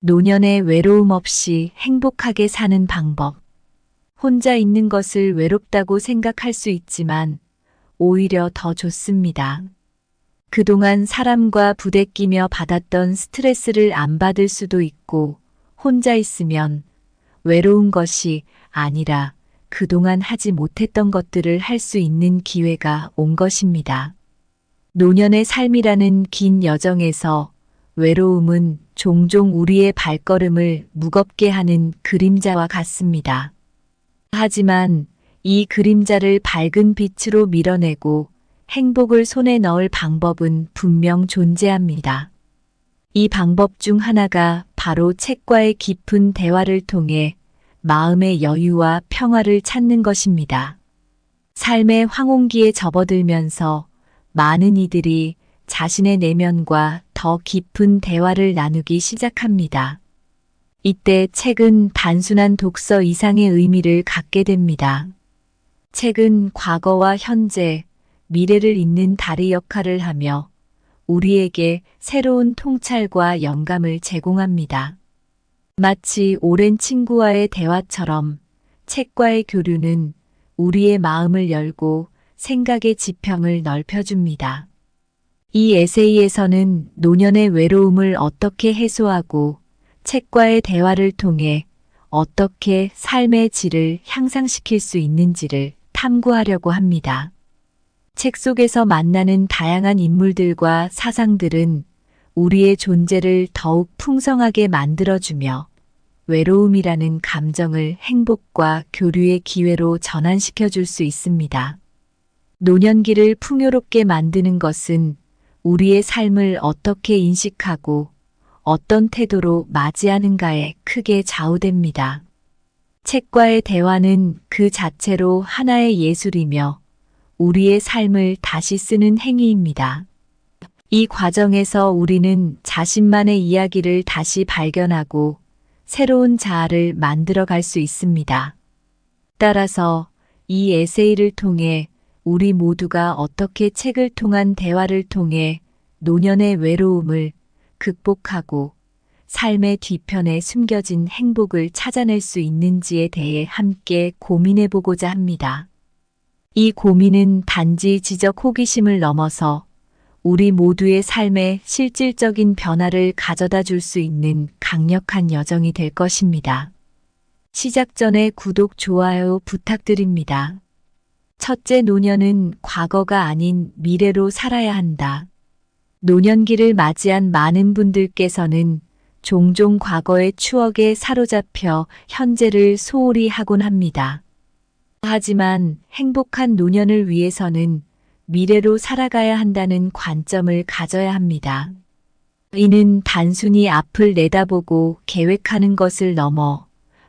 노년의 외로움 없이 행복하게 사는 방법. 혼자 있는 것을 외롭다고 생각할 수 있지만 오히려 더 좋습니다. 그동안 사람과 부대끼며 받았던 스트레스를 안 받을 수도 있고, 혼자 있으면 외로운 것이 아니라 그동안 하지 못했던 것들을 할 수 있는 기회가 온 것입니다. 노년의 삶이라는 긴 여정에서 외로움은 종종 우리의 발걸음을 무겁게 하는 그림자와 같습니다. 하지만 이 그림자를 밝은 빛으로 밀어내고 행복을 손에 넣을 방법은 분명 존재합니다. 이 방법 중 하나가 바로 책과의 깊은 대화를 통해 마음의 여유와 평화를 찾는 것입니다. 삶의 황혼기에 접어들면서 많은 이들이 자신의 내면과 더 깊은 대화를 나누기 시작합니다. 이때 책은 단순한 독서 이상의 의미를 갖게 됩니다. 책은 과거와 현재, 미래를 잇는 다리 역할을 하며 우리에게 새로운 통찰과 영감을 제공합니다. 마치 오랜 친구와의 대화처럼 책과의 교류는 우리의 마음을 열고 생각의 지평을 넓혀줍니다. 이 에세이에서는 노년의 외로움을 어떻게 해소하고 책과의 대화를 통해 어떻게 삶의 질을 향상시킬 수 있는지를 탐구하려고 합니다. 책 속에서 만나는 다양한 인물들과 사상들은 우리의 존재를 더욱 풍성하게 만들어주며 외로움이라는 감정을 행복과 교류의 기회로 전환시켜 줄 수 있습니다. 노년기를 풍요롭게 만드는 것은 우리의 삶을 어떻게 인식하고 어떤 태도로 맞이하는가에 크게 좌우됩니다. 책과의 대화는 그 자체로 하나의 예술이며 우리의 삶을 다시 쓰는 행위입니다. 이 과정에서 우리는 자신만의 이야기를 다시 발견하고 새로운 자아를 만들어 갈 수 있습니다. 따라서 이 에세이를 통해 우리 모두가 어떻게 책을 통한 대화를 통해 노년의 외로움을 극복하고 삶의 뒤편에 숨겨진 행복을 찾아낼 수 있는지에 대해 함께 고민해 보고자 합니다. 이 고민은 단지 지적 호기심을 넘어서 우리 모두의 삶에 실질적인 변화를 가져다 줄 수 있는 강력한 여정이 될 것입니다. 시작 전에 구독, 좋아요 부탁드립니다. 첫째, 노년은 과거가 아닌 미래로 살아야 한다. 노년기를 맞이한 많은 분들께서는 종종 과거의 추억에 사로잡혀 현재를 소홀히 하곤 합니다. 하지만 행복한 노년을 위해서는 미래로 살아가야 한다는 관점을 가져야 합니다. 이는 단순히 앞을 내다보고 계획하는 것을 넘어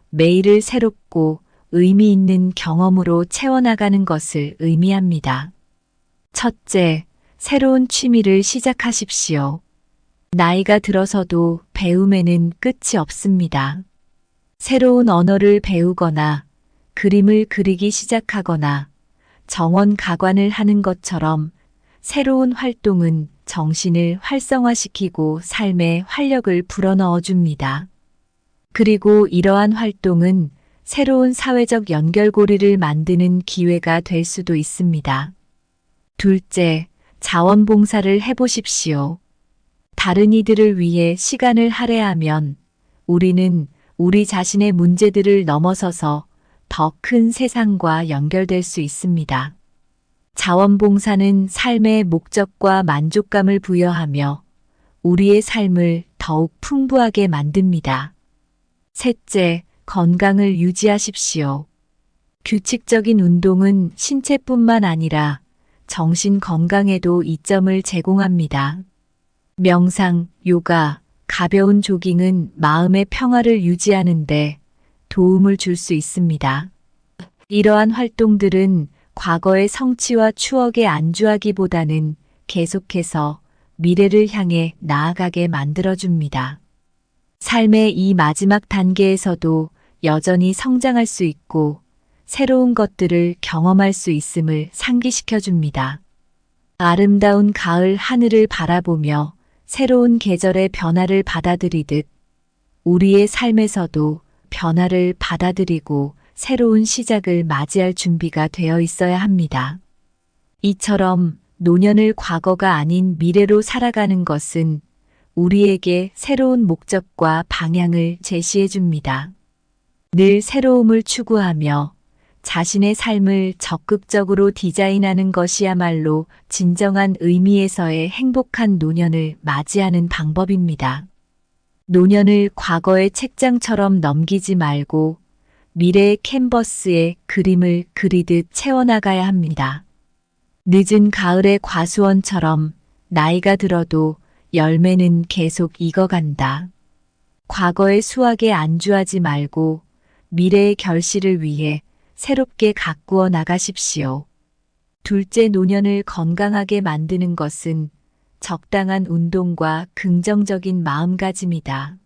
매일을 새롭고 의미 있는 경험으로 채워나가는 것을 의미합니다. 첫째, 새로운 취미를 시작하십시오. 나이가 들어서도 배움에는 끝이 없습니다. 새로운 언어를 배우거나 그림을 그리기 시작하거나 정원 가관을 하는 것처럼 새로운 활동은 정신을 활성화시키고 삶에 활력을 불어넣어 줍니다. 그리고 이러한 활동은 새로운 사회적 연결고리를 만드는 기회가 될 수도 있습니다. 둘째, 자원봉사를 해보십시오. 다른 이들을 위해 시간을 할애하면 우리는 우리 자신의 문제들을 넘어서서 더 큰 세상과 연결될 수 있습니다. 자원봉사는 삶의 목적과 만족감을 부여하며 우리의 삶을 더욱 풍부하게 만듭니다. 셋째, 건강을 유지하십시오. 규칙적인 운동은 신체뿐만 아니라 정신 건강에도 이점을 제공합니다. 명상, 요가, 가벼운 조깅은 마음의 평화를 유지하는데 도움을 줄 수 있습니다. 이러한 활동들은 과거의 성취와 추억에 안주하기보다는 계속해서 미래를 향해 나아가게 만들어줍니다. 삶의 이 마지막 단계에서도 여전히 성장할 수 있고 새로운 것들을 경험할 수 있음을 상기시켜줍니다. 아름다운 가을 하늘을 바라보며 새로운 계절의 변화를 받아들이듯 우리의 삶에서도 변화를 받아들이고 새로운 시작을 맞이할 준비가 되어 있어야 합니다. 이처럼 노년을 과거가 아닌 미래로 살아가는 것은 우리에게 새로운 목적과 방향을 제시해 줍니다. 늘 새로움을 추구하며 자신의 삶을 적극적으로 디자인하는 것이야말로 진정한 의미에서의 행복한 노년을 맞이하는 방법입니다. 노년을 과거의 책장처럼 넘기지 말고 미래의 캔버스에 그림을 그리듯 채워나가야 합니다. 늦은 가을의 과수원처럼 나이가 들어도 열매는 계속 익어간다. 과거의 수확에 안주하지 말고 미래의 결실을 위해 새롭게 가꾸어 나가십시오. 둘째, 노년을 건강하게 만드는 것은 적당한 운동과 긍정적인 마음가짐이다.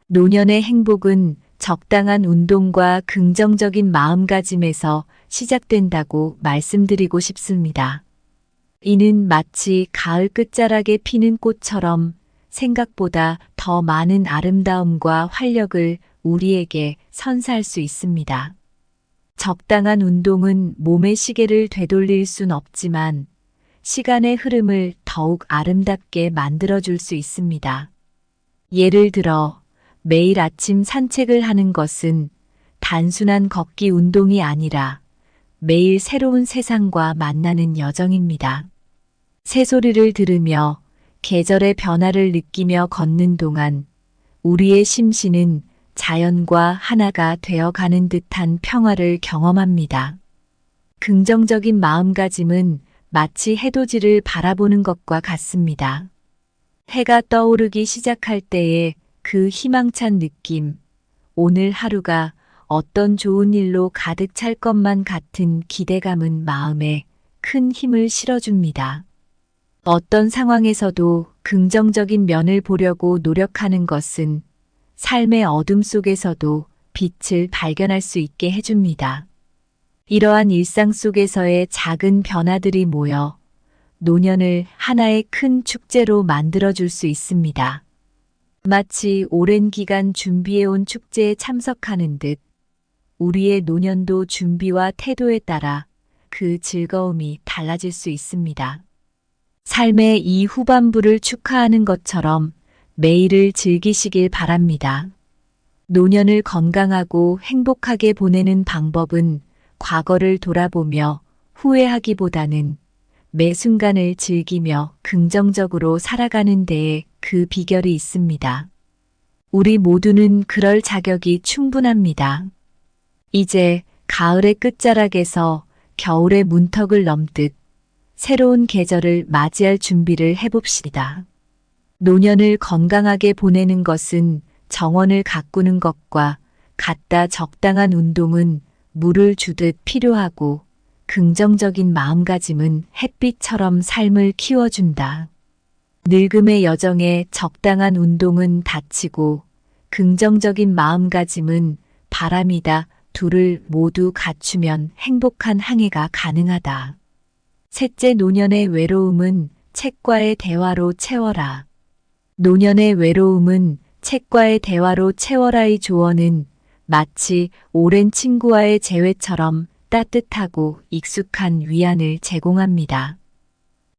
노년의 행복은 적당한 운동과 긍정적인 마음가짐에서 시작된다고 말씀드리고 싶습니다. 이는 마치 가을 끝자락에 피는 꽃처럼 생각보다 더 많은 아름다움과 활력을 우리에게 선사할 수 있습니다. 적당한 운동은 몸의 시계를 되돌릴 순 없지만 시간의 흐름을 더욱 아름답게 만들어줄 수 있습니다. 예를 들어 매일 아침 산책을 하는 것은 단순한 걷기 운동이 아니라 매일 새로운 세상과 만나는 여정입니다. 새소리를 들으며 계절의 변화를 느끼며 걷는 동안 우리의 심신은 자연과 하나가 되어가는 듯한 평화를 경험합니다. 긍정적인 마음가짐은 마치 해돋이를 바라보는 것과 같습니다. 해가 떠오르기 시작할 때의 그 희망찬 느낌, 오늘 하루가 어떤 좋은 일로 가득 찰 것만 같은 기대감은 마음에 큰 힘을 실어줍니다. 어떤 상황에서도 긍정적인 면을 보려고 노력하는 것은 삶의 어둠 속에서도 빛을 발견할 수 있게 해줍니다. 이러한 일상 속에서의 작은 변화들이 모여 노년을 하나의 큰 축제로 만들어줄 수 있습니다. 마치 오랜 기간 준비해온 축제에 참석하는 듯 우리의 노년도 준비와 태도에 따라 그 즐거움이 달라질 수 있습니다. 삶의 이 후반부를 축하하는 것처럼 매일을 즐기시길 바랍니다. 노년을 건강하고 행복하게 보내는 방법은 과거를 돌아보며 후회하기보다는 매 순간을 즐기며 긍정적으로 살아가는 데에 그 비결이 있습니다. 우리 모두는 그럴 자격이 충분합니다. 이제 가을의 끝자락에서 겨울의 문턱을 넘듯 새로운 계절을 맞이할 준비를 해봅시다. 노년을 건강하게 보내는 것은 정원을 가꾸는 것과 같다. 적당한 운동은 물을 주듯 필요하고 긍정적인 마음가짐은 햇빛처럼 삶을 키워준다. 늙음의 여정에 적당한 운동은 다치고 긍정적인 마음가짐은 바람이다. 둘을 모두 갖추면 행복한 항해가 가능하다. 셋째, 노년의 외로움은 책과의 대화로 채워라. 노년의 외로움은 책과의 대화로 채워라의 조언은 마치 오랜 친구와의 재회처럼 따뜻하고 익숙한 위안을 제공합니다.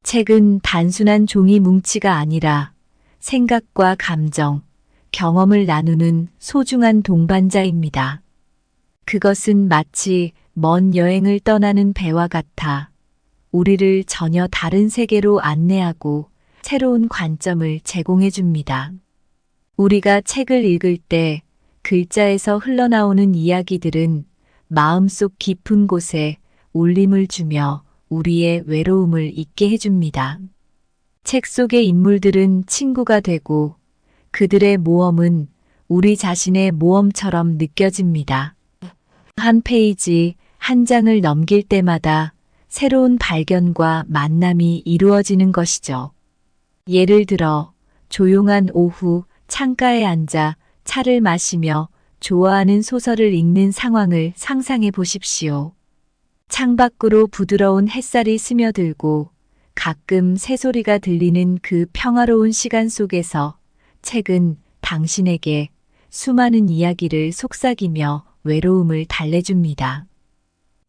책은 단순한 종이 뭉치가 아니라 생각과 감정, 경험을 나누는 소중한 동반자입니다. 그것은 마치 먼 여행을 떠나는 배와 같아 우리를 전혀 다른 세계로 안내하고 새로운 관점을 제공해 줍니다. 우리가 책을 읽을 때 글자에서 흘러나오는 이야기들은 마음속 깊은 곳에 울림을 주며 우리의 외로움을 잊게 해줍니다. 책 속의 인물들은 친구가 되고 그들의 모험은 우리 자신의 모험처럼 느껴집니다. 한 페이지, 한 장을 넘길 때마다 새로운 발견과 만남이 이루어지는 것이죠. 예를 들어 조용한 오후 창가에 앉아 차를 마시며 좋아하는 소설을 읽는 상황을 상상해 보십시오. 창밖으로 부드러운 햇살이 스며들고 가끔 새소리가 들리는 그 평화로운 시간 속에서 책은 당신에게 수많은 이야기를 속삭이며 외로움을 달래줍니다.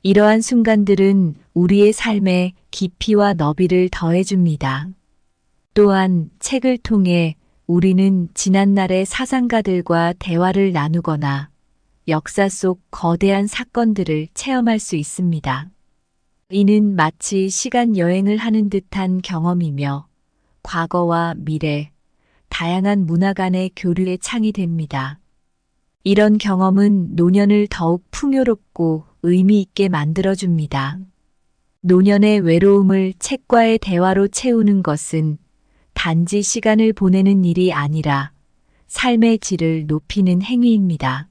이러한 순간들은 우리의 삶에 깊이와 너비를 더해줍니다. 또한 책을 통해 우리는 지난날의 사상가들과 대화를 나누거나 역사 속 거대한 사건들을 체험할 수 있습니다. 이는 마치 시간 여행을 하는 듯한 경험이며 과거와 미래, 다양한 문화 간의 교류의 창이 됩니다. 이런 경험은 노년을 더욱 풍요롭고 의미 있게 만들어줍니다. 노년의 외로움을 책과의 대화로 채우는 것은 단지 시간을 보내는 일이 아니라 삶의 질을 높이는 행위입니다.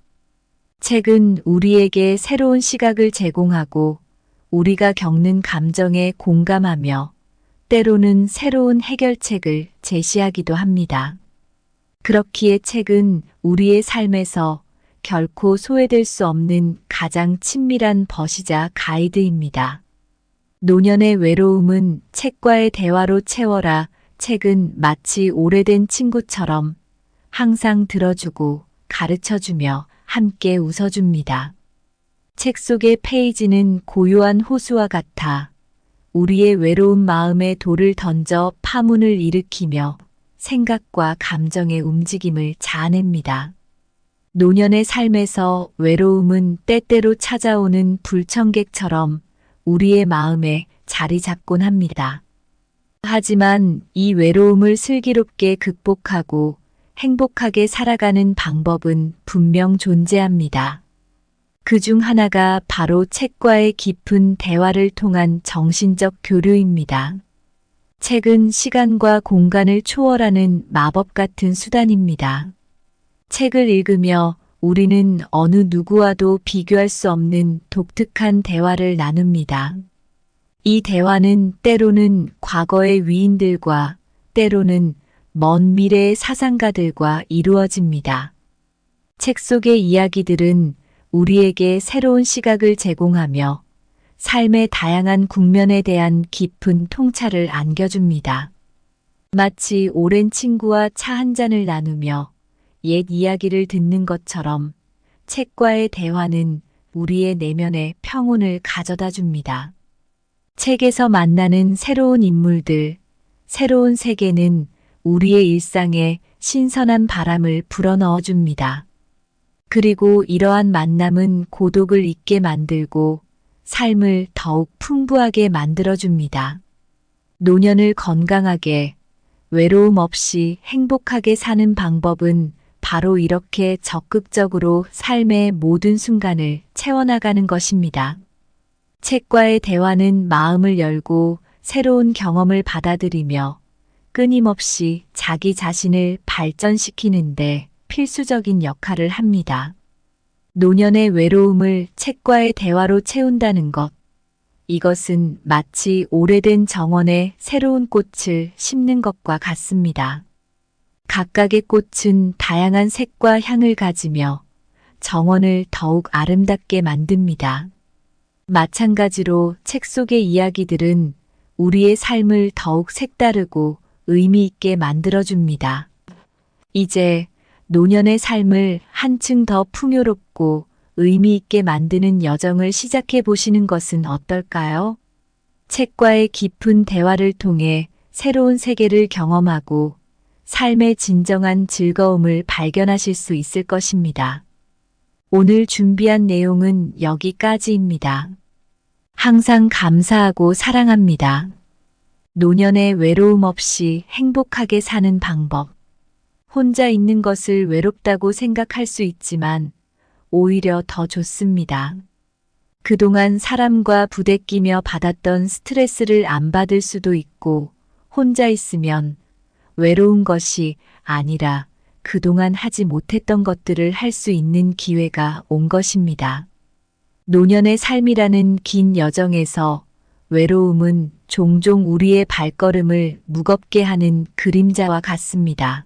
책은 우리에게 새로운 시각을 제공하고 우리가 겪는 감정에 공감하며 때로는 새로운 해결책을 제시하기도 합니다. 그렇기에 책은 우리의 삶에서 결코 소외될 수 없는 가장 친밀한 벗이자 가이드입니다. 노년의 외로움은 책과의 대화로 채워라. 책은 마치 오래된 친구처럼 항상 들어주고 가르쳐주며 함께 웃어줍니다. 책 속의 페이지는 고요한 호수와 같아 우리의 외로운 마음에 돌을 던져 파문을 일으키며 생각과 감정의 움직임을 자아냅니다. 노년의 삶에서 외로움은 때때로 찾아오는 불청객처럼 우리의 마음에 자리 잡곤 합니다. 하지만 이 외로움을 슬기롭게 극복하고 행복하게 살아가는 방법은 분명 존재합니다. 그중 하나가 바로 책과의 깊은 대화를 통한 정신적 교류입니다. 책은 시간과 공간을 초월하는 마법 같은 수단입니다. 책을 읽으며 우리는 어느 누구와도 비교할 수 없는 독특한 대화를 나눕니다. 이 대화는 때로는 과거의 위인들과 때로는 먼 미래의 사상가들과 이루어집니다. 책 속의 이야기들은 우리에게 새로운 시각을 제공하며 삶의 다양한 국면에 대한 깊은 통찰을 안겨줍니다. 마치 오랜 친구와 차 한 잔을 나누며 옛 이야기를 듣는 것처럼 책과의 대화는 우리의 내면에 평온을 가져다 줍니다. 책에서 만나는 새로운 인물들, 새로운 세계는 우리의 일상에 신선한 바람을 불어넣어 줍니다. 그리고 이러한 만남은 고독을 잊게 만들고 삶을 더욱 풍부하게 만들어줍니다. 노년을 건강하게, 외로움 없이 행복하게 사는 방법은 바로 이렇게 적극적으로 삶의 모든 순간을 채워나가는 것입니다. 책과의 대화는 마음을 열고 새로운 경험을 받아들이며 끊임없이 자기 자신을 발전시키는데 필수적인 역할을 합니다. 노년의 외로움을 책과의 대화로 채운다는 것. 이것은 마치 오래된 정원에 새로운 꽃을 심는 것과 같습니다. 각각의 꽃은 다양한 색과 향을 가지며 정원을 더욱 아름답게 만듭니다. 마찬가지로 책 속의 이야기들은 우리의 삶을 더욱 색다르고 의미 있게 만들어줍니다. 이제 노년의 삶을 한층 더 풍요롭고 의미 있게 만드는 여정을 시작해 보시는 것은 어떨까요? 책과의 깊은 대화를 통해 새로운 세계를 경험하고 삶의 진정한 즐거움을 발견하실 수 있을 것입니다. 오늘 준비한 내용은 여기까지입니다. 항상 감사하고 사랑합니다. 노년의 외로움 없이 행복하게 사는 방법. 혼자 있는 것을 외롭다고 생각할 수 있지만 오히려 더 좋습니다. 그동안 사람과 부대끼며 받았던 스트레스를 안 받을 수도 있고 혼자 있으면 외로운 것이 아니라 그동안 하지 못했던 것들을 할 수 있는 기회가 온 것입니다. 노년의 삶이라는 긴 여정에서 외로움은 종종 우리의 발걸음을 무겁게 하는 그림자와 같습니다.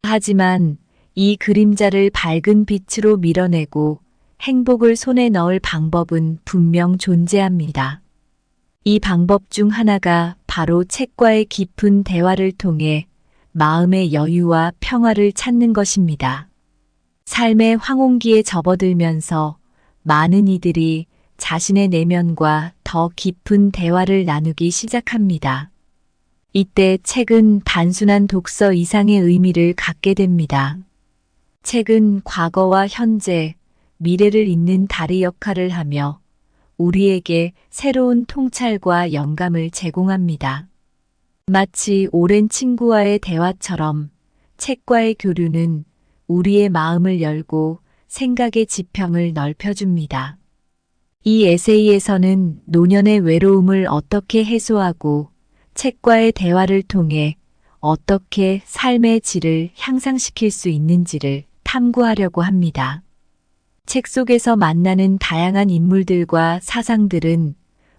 하지만 이 그림자를 밝은 빛으로 밀어내고 행복을 손에 넣을 방법은 분명 존재합니다. 이 방법 중 하나가 바로 책과의 깊은 대화를 통해 마음의 여유와 평화를 찾는 것입니다. 삶의 황혼기에 접어들면서 많은 이들이 자신의 내면과 더 깊은 대화를 나누기 시작합니다. 이때 책은 단순한 독서 이상의 의미를 갖게 됩니다. 책은 과거와 현재, 미래를 잇는 다리 역할을 하며 우리에게 새로운 통찰과 영감을 제공합니다. 마치 오랜 친구와의 대화처럼 책과의 교류는 우리의 마음을 열고 생각의 지평을 넓혀줍니다. 이 에세이에서는 노년의 외로움을 어떻게 해소하고 책과의 대화를 통해 어떻게 삶의 질을 향상시킬 수 있는지를 탐구하려고 합니다. 책 속에서 만나는 다양한 인물들과 사상들은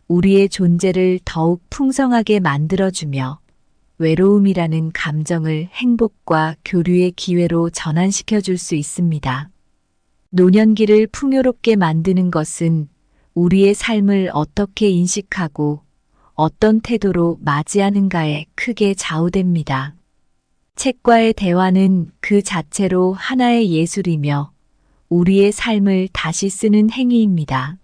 우리의 존재를 더욱 풍성하게 만들어주며 외로움이라는 감정을 행복과 교류의 기회로 전환시켜 줄 수 있습니다. 노년기를 풍요롭게 만드는 것은 우리의 삶을 어떻게 인식하고 어떤 태도로 맞이하는가에 크게 좌우됩니다. 책과의 대화는 그 자체로 하나의 예술이며 우리의 삶을 다시 쓰는 행위입니다.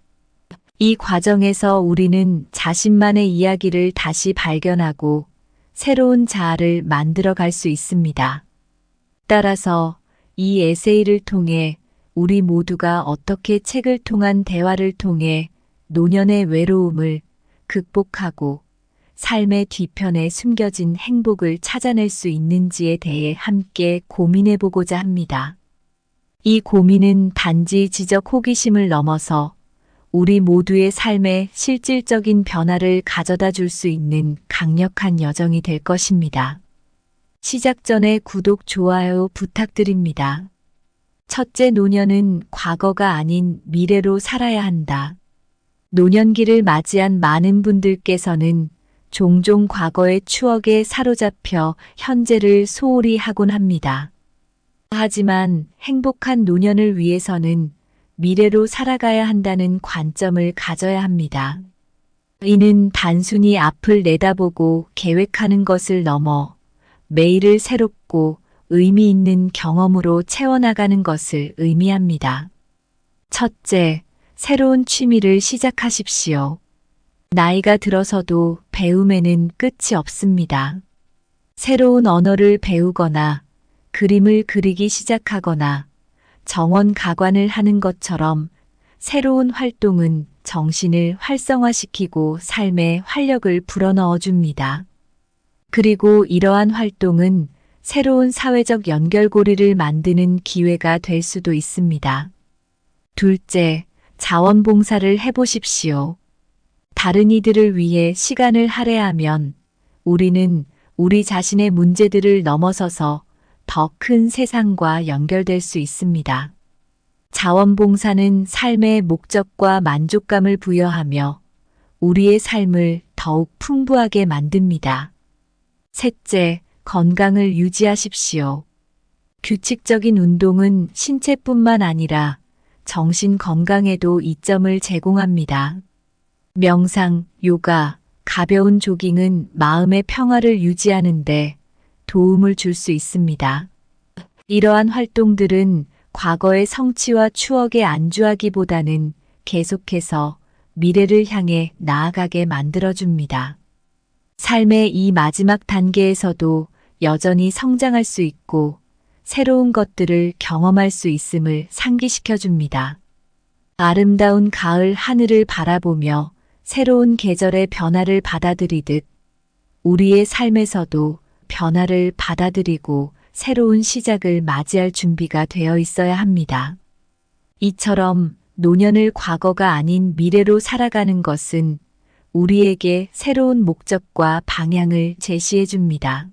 이 과정에서 우리는 자신만의 이야기를 다시 발견하고 새로운 자아를 만들어 갈 수 있습니다. 따라서 이 에세이를 통해 우리 모두가 어떻게 책을 통한 대화를 통해 노년의 외로움을 극복하고 삶의 뒤편에 숨겨진 행복을 찾아낼 수 있는지에 대해 함께 고민해 보고자 합니다. 이 고민은 단지 지적 호기심을 넘어서 우리 모두의 삶에 실질적인 변화를 가져다 줄 수 있는 강력한 여정이 될 것입니다. 시작 전에 구독, 좋아요 부탁드립니다. 첫째, 노년은 과거가 아닌 미래로 살아야 한다. 노년기를 맞이한 많은 분들께서는 종종 과거의 추억에 사로잡혀 현재를 소홀히 하곤 합니다. 하지만 행복한 노년을 위해서는 미래로 살아가야 한다는 관점을 가져야 합니다. 이는 단순히 앞을 내다보고 계획하는 것을 넘어 매일을 새롭고 의미 있는 경험으로 채워나가는 것을 의미합니다. 첫째, 새로운 취미를 시작하십시오. 나이가 들어서도 배움에는 끝이 없습니다. 새로운 언어를 배우거나 그림을 그리기 시작하거나 정원 가관을 하는 것처럼 새로운 활동은 정신을 활성화시키고 삶에 활력을 불어넣어 줍니다. 그리고 이러한 활동은 새로운 사회적 연결고리를 만드는 기회가 될 수도 있습니다. 둘째, 자원봉사를 해보십시오. 다른 이들을 위해 시간을 할애하면 우리는 우리 자신의 문제들을 넘어서서 더 큰 세상과 연결될 수 있습니다. 자원봉사는 삶의 목적과 만족감을 부여하며 우리의 삶을 더욱 풍부하게 만듭니다. 셋째, 건강을 유지하십시오. 규칙적인 운동은 신체뿐만 아니라 정신 건강에도 이점을 제공합니다. 명상, 요가, 가벼운 조깅은 마음의 평화를 유지하는데 도움을 줄 수 있습니다. 이러한 활동들은 과거의 성취와 추억에 안주하기보다는 계속해서 미래를 향해 나아가게 만들어줍니다. 삶의 이 마지막 단계에서도 여전히 성장할 수 있고 새로운 것들을 경험할 수 있음을 상기시켜줍니다. 아름다운 가을 하늘을 바라보며 새로운 계절의 변화를 받아들이듯 우리의 삶에서도 변화를 받아들이고 새로운 시작을 맞이할 준비가 되어 있어야 합니다. 이처럼 노년을 과거가 아닌 미래로 살아가는 것은 우리에게 새로운 목적과 방향을 제시해 줍니다.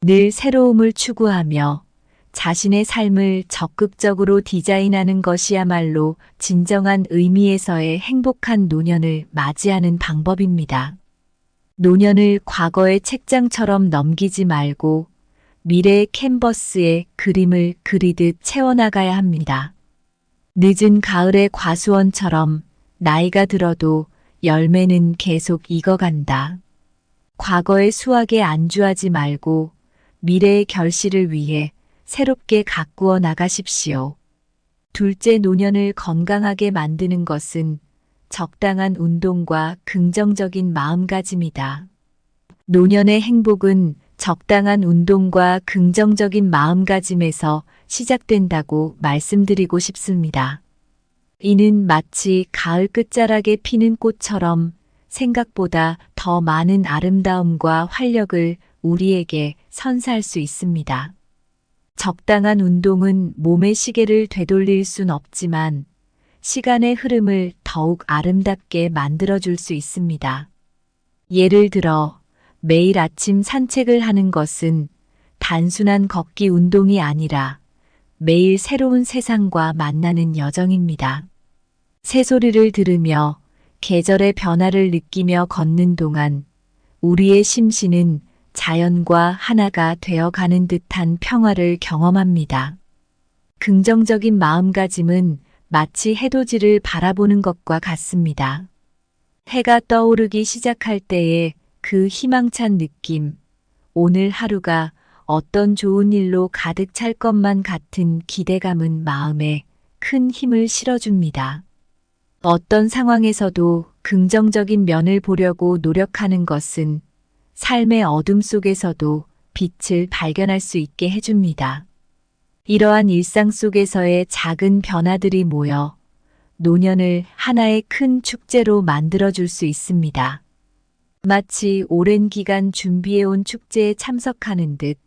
늘 새로움을 추구하며 자신의 삶을 적극적으로 디자인하는 것이야말로 진정한 의미에서의 행복한 노년을 맞이하는 방법입니다. 노년을 과거의 책장처럼 넘기지 말고 미래의 캔버스에 그림을 그리듯 채워나가야 합니다. 늦은 가을의 과수원처럼 나이가 들어도 열매는 계속 익어간다. 과거의 수확에 안주하지 말고 미래의 결실을 위해 새롭게 가꾸어 나가십시오. 둘째, 노년을 건강하게 만드는 것은 적당한 운동과 긍정적인 마음가짐이다. 노년의 행복은 적당한 운동과 긍정적인 마음가짐에서 시작된다고 말씀드리고 싶습니다. 이는 마치 가을 끝자락에 피는 꽃처럼 생각보다 더 많은 아름다움과 활력을 우리에게 선사할 수 있습니다. 적당한 운동은 몸의 시계를 되돌릴 순 없지만 시간의 흐름을 더욱 아름답게 만들어줄 수 있습니다. 예를 들어 매일 아침 산책을 하는 것은 단순한 걷기 운동이 아니라 매일 새로운 세상과 만나는 여정입니다. 새소리를 들으며 계절의 변화를 느끼며 걷는 동안 우리의 심신은 자연과 하나가 되어가는 듯한 평화를 경험합니다. 긍정적인 마음가짐은 마치 해돋이를 바라보는 것과 같습니다. 해가 떠오르기 시작할 때의 그 희망찬 느낌, 오늘 하루가 어떤 좋은 일로 가득 찰 것만 같은 기대감은 마음에 큰 힘을 실어줍니다. 어떤 상황에서도 긍정적인 면을 보려고 노력하는 것은 삶의 어둠 속에서도 빛을 발견할 수 있게 해줍니다. 이러한 일상 속에서의 작은 변화들이 모여 노년을 하나의 큰 축제로 만들어줄 수 있습니다. 마치 오랜 기간 준비해온 축제에 참석하는 듯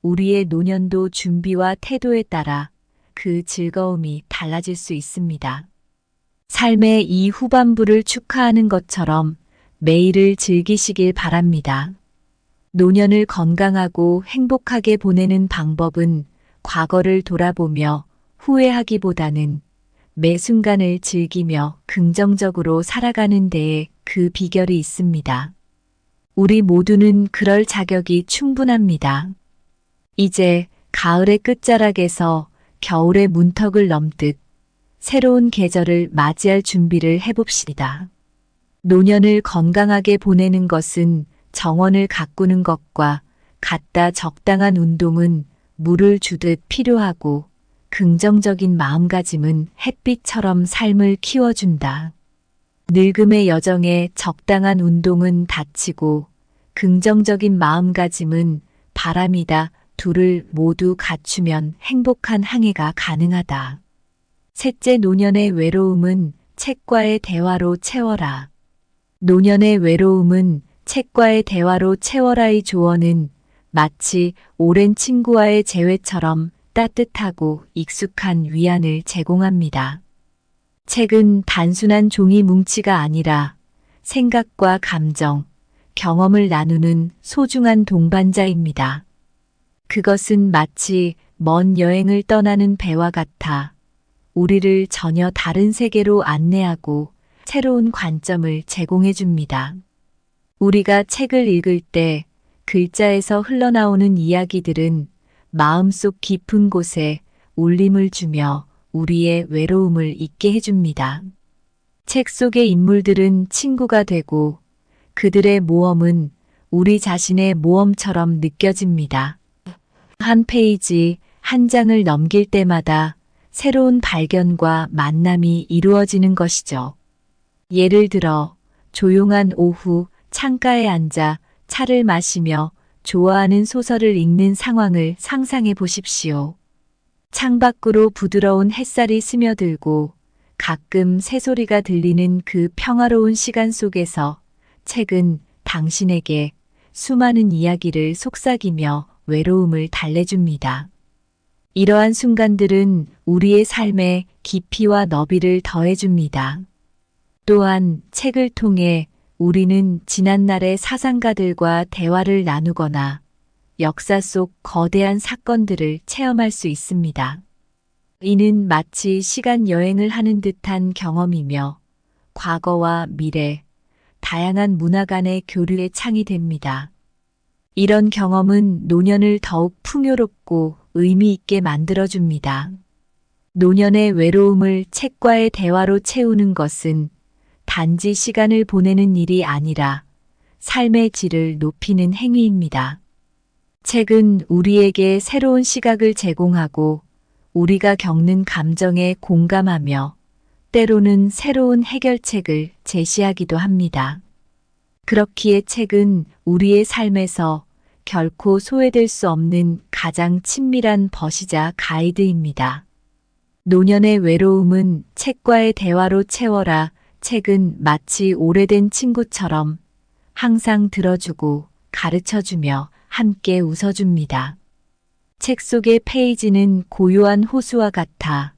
우리의 노년도 준비와 태도에 따라 그 즐거움이 달라질 수 있습니다. 삶의 이 후반부를 축하하는 것처럼 매일을 즐기시길 바랍니다. 노년을 건강하고 행복하게 보내는 방법은 과거를 돌아보며 후회하기보다는 매 순간을 즐기며 긍정적으로 살아가는 데에 그 비결이 있습니다. 우리 모두는 그럴 자격이 충분합니다. 이제 가을의 끝자락에서 겨울의 문턱을 넘듯 새로운 계절을 맞이할 준비를 해봅시다. 노년을 건강하게 보내는 것은 정원을 가꾸는 것과 같다. 적당한 운동은 물을 주듯 필요하고 긍정적인 마음가짐은 햇빛처럼 삶을 키워준다. 늙음의 여정에 적당한 운동은 다치고 긍정적인 마음가짐은 바람이다. 둘을 모두 갖추면 행복한 항해가 가능하다. 셋째, 노년의 외로움은 책과의 대화로 채워라. 노년의 외로움은 책과의 대화로 채워라의 조언은 마치 오랜 친구와의 재회처럼 따뜻하고 익숙한 위안을 제공합니다. 책은 단순한 종이 뭉치가 아니라 생각과 감정, 경험을 나누는 소중한 동반자입니다. 그것은 마치 먼 여행을 떠나는 배와 같아 우리를 전혀 다른 세계로 안내하고 새로운 관점을 제공해 줍니다. 우리가 책을 읽을 때 글자에서 흘러나오는 이야기들은 마음속 깊은 곳에 울림을 주며 우리의 외로움을 잊게 해줍니다. 책 속의 인물들은 친구가 되고 그들의 모험은 우리 자신의 모험처럼 느껴집니다. 한 페이지, 한 장을 넘길 때마다 새로운 발견과 만남이 이루어지는 것이죠. 예를 들어 조용한 오후 창가에 앉아 차를 마시며 좋아하는 소설을 읽는 상황을 상상해 보십시오. 창밖으로 부드러운 햇살이 스며들고 가끔 새소리가 들리는 그 평화로운 시간 속에서 책은 당신에게 수많은 이야기를 속삭이며 외로움을 달래줍니다. 이러한 순간들은 우리의 삶에 깊이와 너비를 더해줍니다. 또한 책을 통해 우리는 지난날의 사상가들과 대화를 나누거나 역사 속 거대한 사건들을 체험할 수 있습니다. 이는 마치 시간 여행을 하는 듯한 경험이며 과거와 미래, 다양한 문화 간의 교류의 창이 됩니다. 이런 경험은 노년을 더욱 풍요롭고 의미 있게 만들어줍니다. 노년의 외로움을 책과의 대화로 채우는 것은 단지 시간을 보내는 일이 아니라 삶의 질을 높이는 행위입니다. 책은 우리에게 새로운 시각을 제공하고 우리가 겪는 감정에 공감하며 때로는 새로운 해결책을 제시하기도 합니다. 그렇기에 책은 우리의 삶에서 결코 소외될 수 없는 가장 친밀한 벗이자 가이드입니다. 노년의 외로움은 책과의 대화로 채워라. 책은 마치 오래된 친구처럼 항상 들어주고 가르쳐주며 함께 웃어줍니다. 책 속의 페이지는 고요한 호수와 같아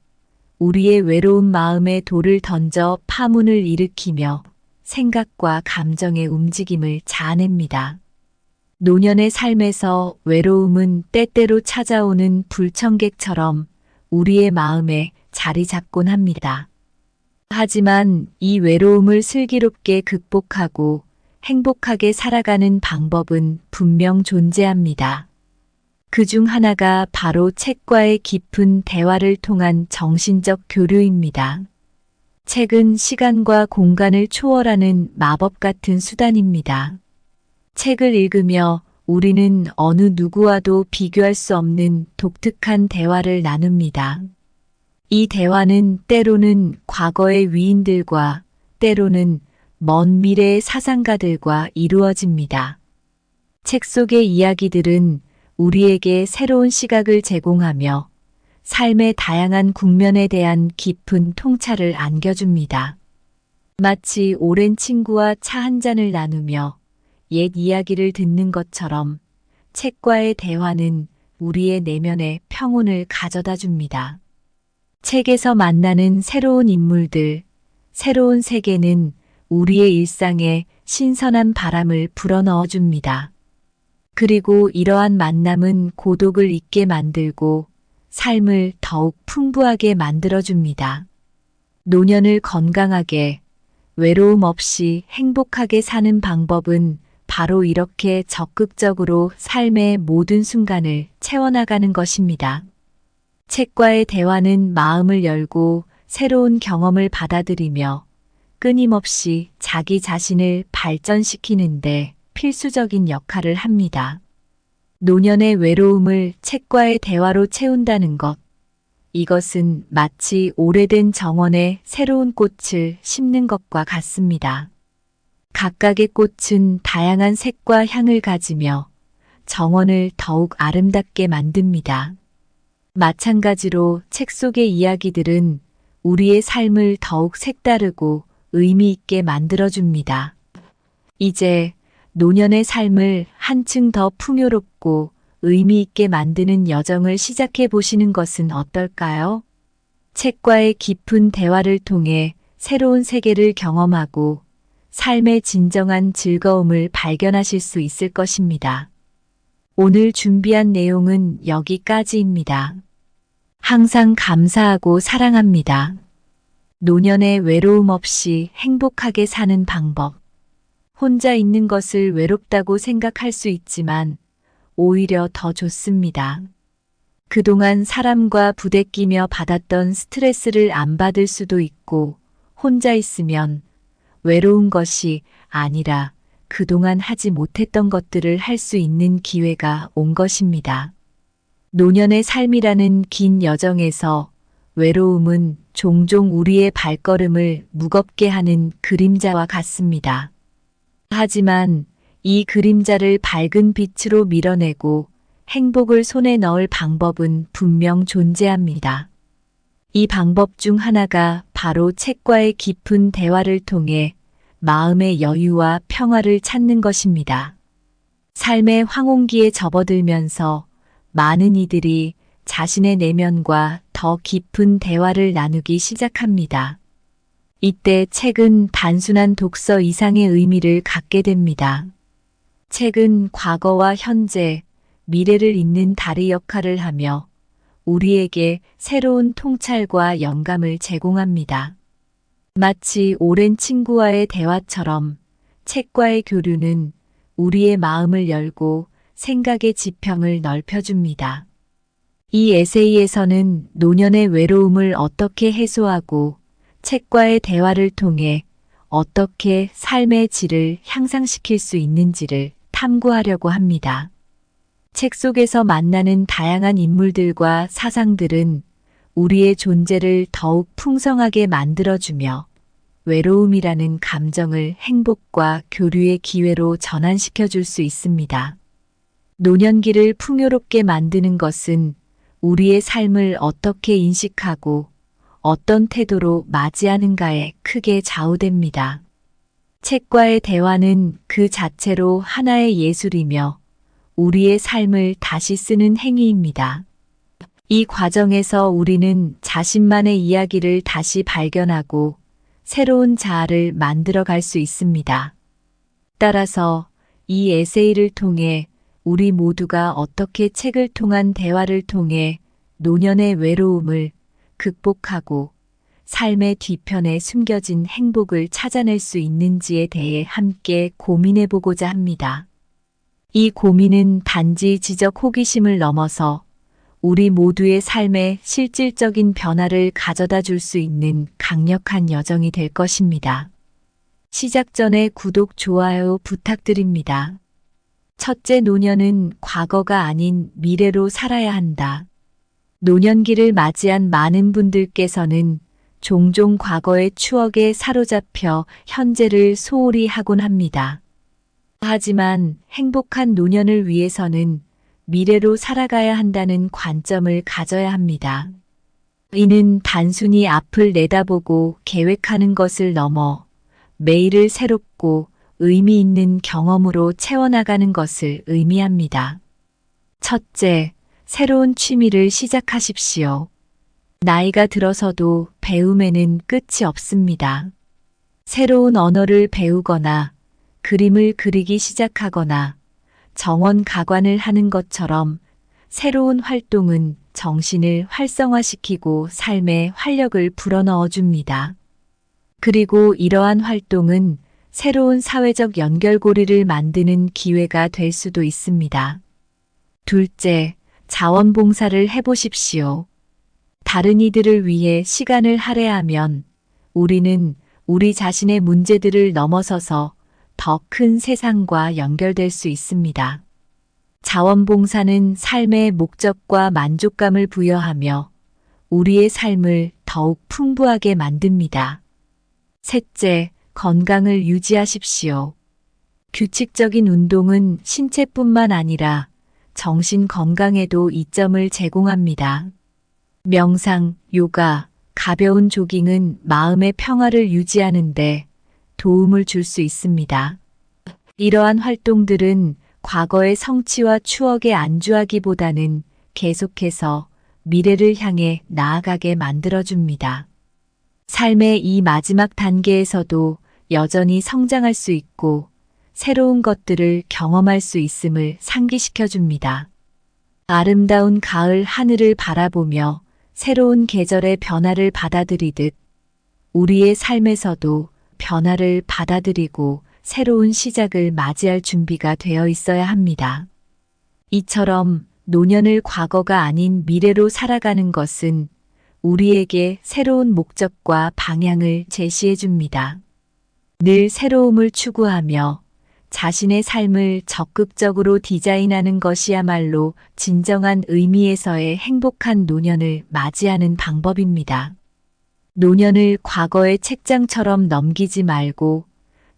우리의 외로운 마음에 돌을 던져 파문을 일으키며 생각과 감정의 움직임을 자아냅니다. 노년의 삶에서 외로움은 때때로 찾아오는 불청객처럼 우리의 마음에 자리 잡곤 합니다. 하지만 이 외로움을 슬기롭게 극복하고 행복하게 살아가는 방법은 분명 존재합니다. 그중 하나가 바로 책과의 깊은 대화를 통한 정신적 교류입니다. 책은 시간과 공간을 초월하는 마법 같은 수단입니다. 책을 읽으며 우리는 어느 누구와도 비교할 수 없는 독특한 대화를 나눕니다. 이 대화는 때로는 과거의 위인들과 때로는 먼 미래의 사상가들과 이루어집니다. 책 속의 이야기들은 우리에게 새로운 시각을 제공하며 삶의 다양한 국면에 대한 깊은 통찰을 안겨줍니다. 마치 오랜 친구와 차 한 잔을 나누며 옛 이야기를 듣는 것처럼 책과의 대화는 우리의 내면에 평온을 가져다 줍니다. 책에서 만나는 새로운 인물들, 새로운 세계는 우리의 일상에 신선한 바람을 불어넣어 줍니다. 그리고 이러한 만남은 고독을 잊게 만들고 삶을 더욱 풍부하게 만들어줍니다. 노년을 건강하게, 외로움 없이 행복하게 사는 방법은 바로 이렇게 적극적으로 삶의 모든 순간을 채워나가는 것입니다. 책과의 대화는 마음을 열고 새로운 경험을 받아들이며 끊임없이 자기 자신을 발전시키는데 필수적인 역할을 합니다. 노년의 외로움을 책과의 대화로 채운다는 것. 이것은 마치 오래된 정원에 새로운 꽃을 심는 것과 같습니다. 각각의 꽃은 다양한 색과 향을 가지며 정원을 더욱 아름답게 만듭니다. 마찬가지로 책 속의 이야기들은 우리의 삶을 더욱 색다르고 의미 있게 만들어줍니다. 이제 노년의 삶을 한층 더 풍요롭고 의미 있게 만드는 여정을 시작해 보시는 것은 어떨까요? 책과의 깊은 대화를 통해 새로운 세계를 경험하고 삶의 진정한 즐거움을 발견하실 수 있을 것입니다. 오늘 준비한 내용은 여기까지입니다. 항상 감사하고 사랑합니다. 노년의 외로움 없이 행복하게 사는 방법. 혼자 있는 것을 외롭다고 생각할 수 있지만 오히려 더 좋습니다. 그동안 사람과 부대끼며 받았던 스트레스를 안 받을 수도 있고 혼자 있으면 외로운 것이 아니라 그동안 하지 못했던 것들을 할 수 있는 기회가 온 것입니다. 노년의 삶이라는 긴 여정에서 외로움은 종종 우리의 발걸음을 무겁게 하는 그림자와 같습니다. 하지만 이 그림자를 밝은 빛으로 밀어내고 행복을 손에 넣을 방법은 분명 존재합니다. 이 방법 중 하나가 바로 책과의 깊은 대화를 통해 마음의 여유와 평화를 찾는 것입니다. 삶의 황혼기에 접어들면서 많은 이들이 자신의 내면과 더 깊은 대화를 나누기 시작합니다. 이때 책은 단순한 독서 이상의 의미를 갖게 됩니다. 책은 과거와 현재, 미래를 잇는 다리 역할을 하며 우리에게 새로운 통찰과 영감을 제공합니다. 마치 오랜 친구와의 대화처럼 책과의 교류는 우리의 마음을 열고 생각의 지평을 넓혀줍니다. 이 에세이에서는 노년의 외로움을 어떻게 해소하고 책과의 대화를 통해 어떻게 삶의 질을 향상시킬 수 있는지를 탐구하려고 합니다. 책 속에서 만나는 다양한 인물들과 사상들은 우리의 존재를 더욱 풍성하게 만들어주며 외로움이라는 감정을 행복과 교류의 기회로 전환시켜 줄 수 있습니다. 노년기를 풍요롭게 만드는 것은 우리의 삶을 어떻게 인식하고 어떤 태도로 맞이하는가에 크게 좌우됩니다. 책과의 대화는 그 자체로 하나의 예술이며 우리의 삶을 다시 쓰는 행위입니다. 이 과정에서 우리는 자신만의 이야기를 다시 발견하고 새로운 자아를 만들어 갈 수 있습니다. 따라서 이 에세이를 통해 우리 모두가 어떻게 책을 통한 대화를 통해 노년의 외로움을 극복하고 삶의 뒤편에 숨겨진 행복을 찾아낼 수 있는지에 대해 함께 고민해 보고자 합니다. 이 고민은 단지 지적 호기심을 넘어서 우리 모두의 삶에 실질적인 변화를 가져다 줄 수 있는 강력한 여정이 될 것입니다. 시작 전에 구독, 좋아요 부탁드립니다. 첫째, 노년은 과거가 아닌 미래로 살아야 한다. 노년기를 맞이한 많은 분들께서는 종종 과거의 추억에 사로잡혀 현재를 소홀히 하곤 합니다. 하지만 행복한 노년을 위해서는 미래로 살아가야 한다는 관점을 가져야 합니다. 이는 단순히 앞을 내다보고 계획하는 것을 넘어 매일을 새롭고 의미 있는 경험으로 채워나가는 것을 의미합니다. 첫째, 새로운 취미를 시작하십시오. 나이가 들어서도 배움에는 끝이 없습니다. 새로운 언어를 배우거나 그림을 그리기 시작하거나 정원 가관을 하는 것처럼 새로운 활동은 정신을 활성화시키고 삶에 활력을 불어넣어 줍니다. 그리고 이러한 활동은 새로운 사회적 연결고리를 만드는 기회가 될 수도 있습니다. 둘째, 자원봉사를 해보십시오. 다른 이들을 위해 시간을 할애하면 우리는 우리 자신의 문제들을 넘어서서 더 큰 세상과 연결될 수 있습니다. 자원봉사는 삶의 목적과 만족감을 부여하며 우리의 삶을 더욱 풍부하게 만듭니다. 셋째, 건강을 유지하십시오. 규칙적인 운동은 신체뿐만 아니라 정신 건강에도 이점을 제공합니다. 명상, 요가, 가벼운 조깅은 마음의 평화를 유지하는데 도움을 줄 수 있습니다. 이러한 활동들은 과거의 성취와 추억에 안주하기보다는 계속해서 미래를 향해 나아가게 만들어줍니다. 삶의 이 마지막 단계에서도 여전히 성장할 수 있고 새로운 것들을 경험할 수 있음을 상기시켜줍니다. 아름다운 가을 하늘을 바라보며 새로운 계절의 변화를 받아들이듯 우리의 삶에서도 변화를 받아들이고 새로운 시작을 맞이할 준비가 되어 있어야 합니다. 이처럼 노년을 과거가 아닌 미래로 살아가는 것은 우리에게 새로운 목적과 방향을 제시해 줍니다. 늘 새로움을 추구하며 자신의 삶을 적극적으로 디자인하는 것이야말로 진정한 의미에서의 행복한 노년을 맞이하는 방법입니다. 노년을 과거의 책장처럼 넘기지 말고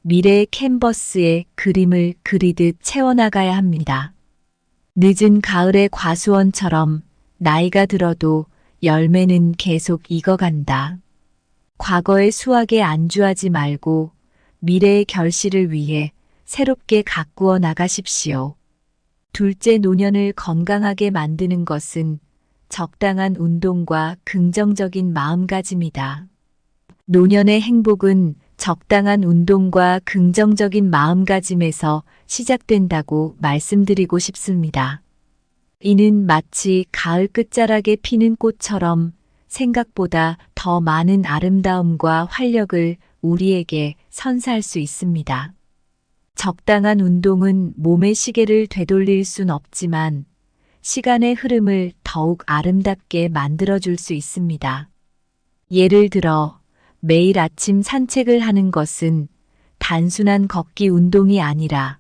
미래의 캔버스에 그림을 그리듯 채워나가야 합니다. 늦은 가을의 과수원처럼 나이가 들어도 열매는 계속 익어간다. 과거의 수확에 안주하지 말고 미래의 결실을 위해 새롭게 가꾸어 나가십시오. 둘째, 노년을 건강하게 만드는 것은 적당한 운동과 긍정적인 마음가짐이다. 노년의 행복은 적당한 운동과 긍정적인 마음가짐에서 시작된다고 말씀드리고 싶습니다. 이는 마치 가을 끝자락에 피는 꽃처럼 생각보다 더 많은 아름다움과 활력을 우리에게 선사할 수 있습니다. 적당한 운동은 몸의 시계를 되돌릴 순 없지만 시간의 흐름을 더욱 아름답게 만들어줄 수 있습니다. 예를 들어 매일 아침 산책을 하는 것은 단순한 걷기 운동이 아니라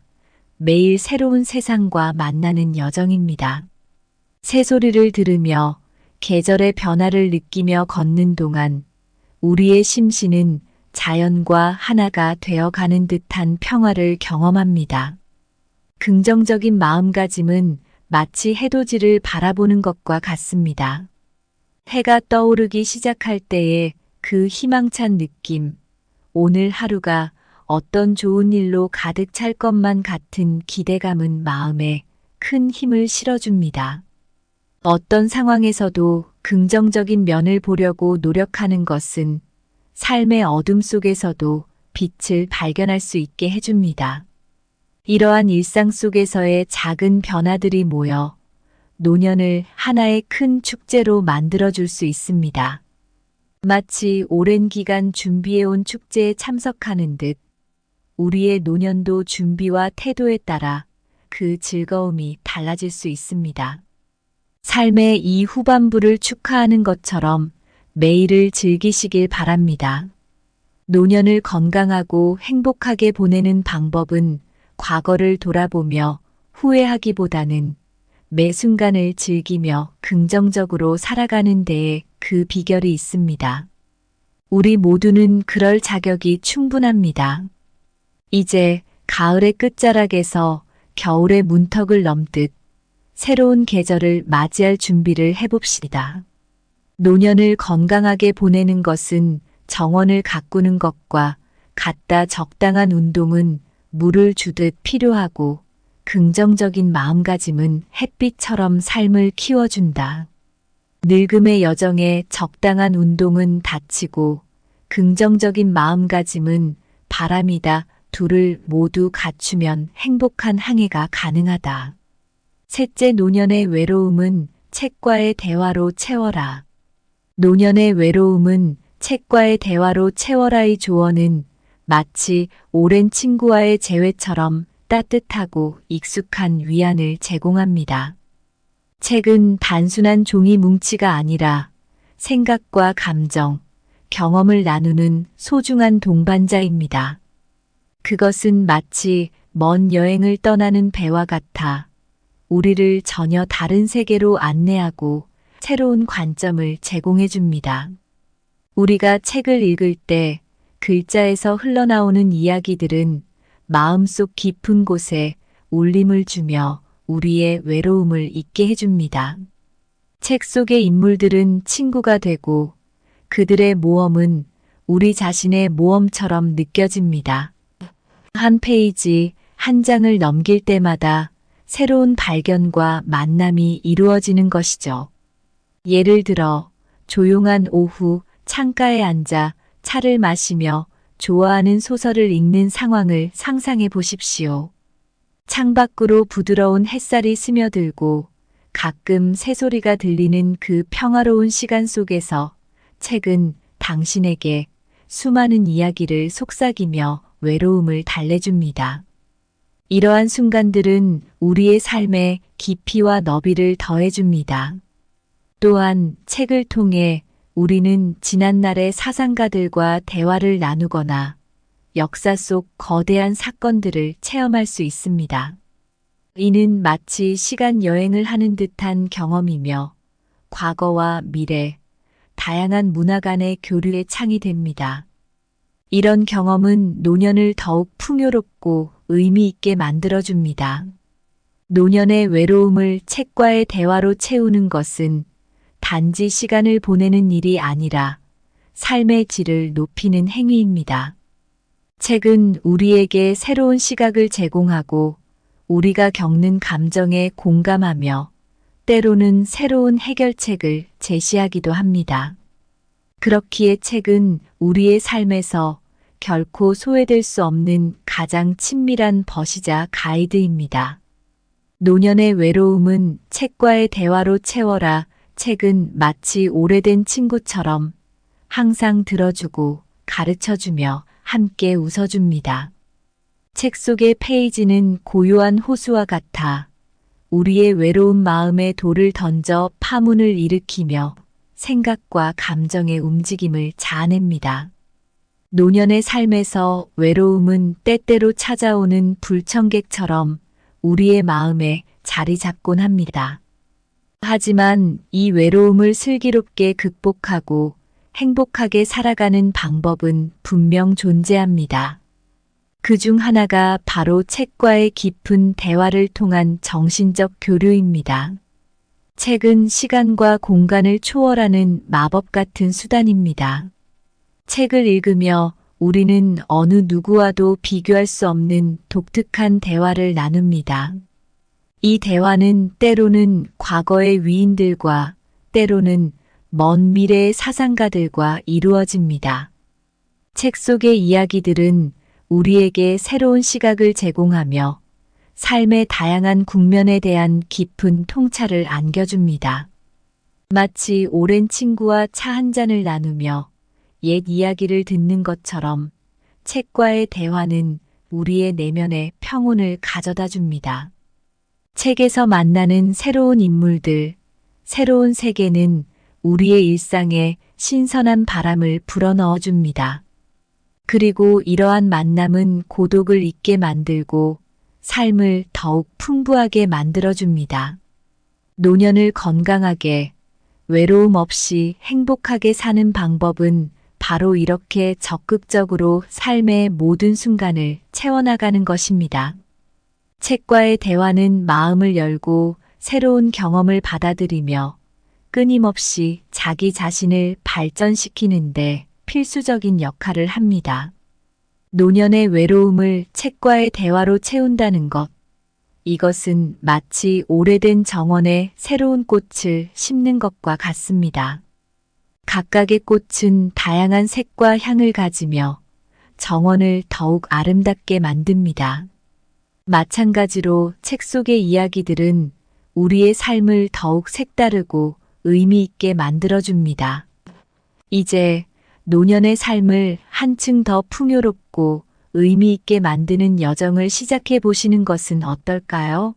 매일 새로운 세상과 만나는 여정입니다. 새소리를 들으며 계절의 변화를 느끼며 걷는 동안 우리의 심신은 자연과 하나가 되어가는 듯한 평화를 경험합니다. 긍정적인 마음가짐은 마치 해돋이를 바라보는 것과 같습니다. 해가 떠오르기 시작할 때의 그 희망찬 느낌, 오늘 하루가 어떤 좋은 일로 가득 찰 것만 같은 기대감은 마음에 큰 힘을 실어줍니다. 어떤 상황에서도 긍정적인 면을 보려고 노력하는 것은 삶의 어둠 속에서도 빛을 발견할 수 있게 해줍니다. 이러한 일상 속에서의 작은 변화들이 모여 노년을 하나의 큰 축제로 만들어줄 수 있습니다. 마치 오랜 기간 준비해온 축제에 참석하는 듯 우리의 노년도 준비와 태도에 따라 그 즐거움이 달라질 수 있습니다. 삶의 이 후반부를 축하하는 것처럼 매일을 즐기시길 바랍니다. 노년을 건강하고 행복하게 보내는 방법은 과거를 돌아보며 후회하기보다는 매 순간을 즐기며 긍정적으로 살아가는 데에 그 비결이 있습니다. 우리 모두는 그럴 자격이 충분합니다. 이제 가을의 끝자락에서 겨울의 문턱을 넘듯 새로운 계절을 맞이할 준비를 해봅시다. 노년을 건강하게 보내는 것은 정원을 가꾸는 것과 같다. 적당한 운동은 물을 주듯 필요하고 긍정적인 마음가짐은 햇빛처럼 삶을 키워준다. 늙음의 여정에 적당한 운동은 다치고 긍정적인 마음가짐은 바람이다. 둘을 모두 갖추면 행복한 항해가 가능하다. 셋째, 노년의 외로움은 책과의 대화로 채워라. 노년의 외로움은 책과의 대화로 채워라의 조언은 마치 오랜 친구와의 재회처럼 따뜻하고 익숙한 위안을 제공합니다. 책은 단순한 종이 뭉치가 아니라 생각과 감정, 경험을 나누는 소중한 동반자입니다. 그것은 마치 먼 여행을 떠나는 배와 같아 우리를 전혀 다른 세계로 안내하고 새로운 관점을 제공해 줍니다. 우리가 책을 읽을 때 글자에서 흘러나오는 이야기들은 마음속 깊은 곳에 울림을 주며 우리의 외로움을 잊게 해줍니다. 책 속의 인물들은 친구가 되고 그들의 모험은 우리 자신의 모험처럼 느껴집니다. 한 페이지, 한 장을 넘길 때마다 새로운 발견과 만남이 이루어지는 것이죠. 예를 들어 조용한 오후 창가에 앉아 차를 마시며 좋아하는 소설을 읽는 상황을 상상해 보십시오. 창밖으로 부드러운 햇살이 스며들고 가끔 새소리가 들리는 그 평화로운 시간 속에서 책은 당신에게 수많은 이야기를 속삭이며 외로움을 달래줍니다. 이러한 순간들은 우리의 삶에 깊이와 너비를 더해줍니다. 또한 책을 통해 우리는 지난날의 사상가들과 대화를 나누거나 역사 속 거대한 사건들을 체험할 수 있습니다. 이는 마치 시간 여행을 하는 듯한 경험이며 과거와 미래, 다양한 문화 간의 교류의 창이 됩니다. 이런 경험은 노년을 더욱 풍요롭고 의미 있게 만들어줍니다. 노년의 외로움을 책과의 대화로 채우는 것은 단지 시간을 보내는 일이 아니라 삶의 질을 높이는 행위입니다. 책은 우리에게 새로운 시각을 제공하고 우리가 겪는 감정에 공감하며 때로는 새로운 해결책을 제시하기도 합니다. 그렇기에 책은 우리의 삶에서 결코 소외될 수 없는 가장 친밀한 벗이자 가이드입니다. 노년의 외로움은 책과의 대화로 채워라. 책은 마치 오래된 친구처럼 항상 들어주고 가르쳐주며 함께 웃어줍니다. 책 속의 페이지는 고요한 호수와 같아 우리의 외로운 마음에 돌을 던져 파문을 일으키며 생각과 감정의 움직임을 자아냅니다. 노년의 삶에서 외로움은 때때로 찾아오는 불청객처럼 우리의 마음에 자리 잡곤 합니다. 하지만 이 외로움을 슬기롭게 극복하고 행복하게 살아가는 방법은 분명 존재합니다. 그 중 하나가 바로 책과의 깊은 대화를 통한 정신적 교류입니다. 책은 시간과 공간을 초월하는 마법 같은 수단입니다. 책을 읽으며 우리는 어느 누구와도 비교할 수 없는 독특한 대화를 나눕니다. 이 대화는 때로는 과거의 위인들과 때로는 먼 미래의 사상가들과 이루어집니다. 책 속의 이야기들은 우리에게 새로운 시각을 제공하며 삶의 다양한 국면에 대한 깊은 통찰을 안겨줍니다. 마치 오랜 친구와 차 한 잔을 나누며 옛 이야기를 듣는 것처럼 책과의 대화는 우리의 내면에 평온을 가져다 줍니다. 책에서 만나는 새로운 인물들, 새로운 세계는 우리의 일상에 신선한 바람을 불어넣어 줍니다. 그리고 이러한 만남은 고독을 잊게 만들고 삶을 더욱 풍부하게 만들어줍니다. 노년을 건강하게, 외로움 없이 행복하게 사는 방법은 바로 이렇게 적극적으로 삶의 모든 순간을 채워나가는 것입니다. 책과의 대화는 마음을 열고 새로운 경험을 받아들이며 끊임없이 자기 자신을 발전시키는데 필수적인 역할을 합니다. 노년의 외로움을 책과의 대화로 채운다는 것. 이것은 마치 오래된 정원에 새로운 꽃을 심는 것과 같습니다. 각각의 꽃은 다양한 색과 향을 가지며 정원을 더욱 아름답게 만듭니다. 마찬가지로 책 속의 이야기들은 우리의 삶을 더욱 색다르고 의미 있게 만들어줍니다. 이제 노년의 삶을 한층 더 풍요롭고 의미 있게 만드는 여정을 시작해 보시는 것은 어떨까요?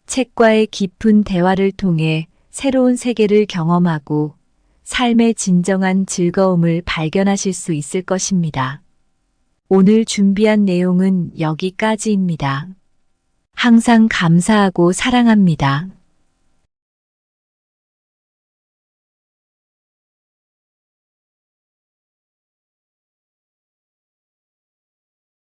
책과의 깊은 대화를 통해 새로운 세계를 경험하고 삶의 진정한 즐거움을 발견하실 수 있을 것입니다. 오늘 준비한 내용은 여기까지입니다. 항상 감사하고 사랑합니다.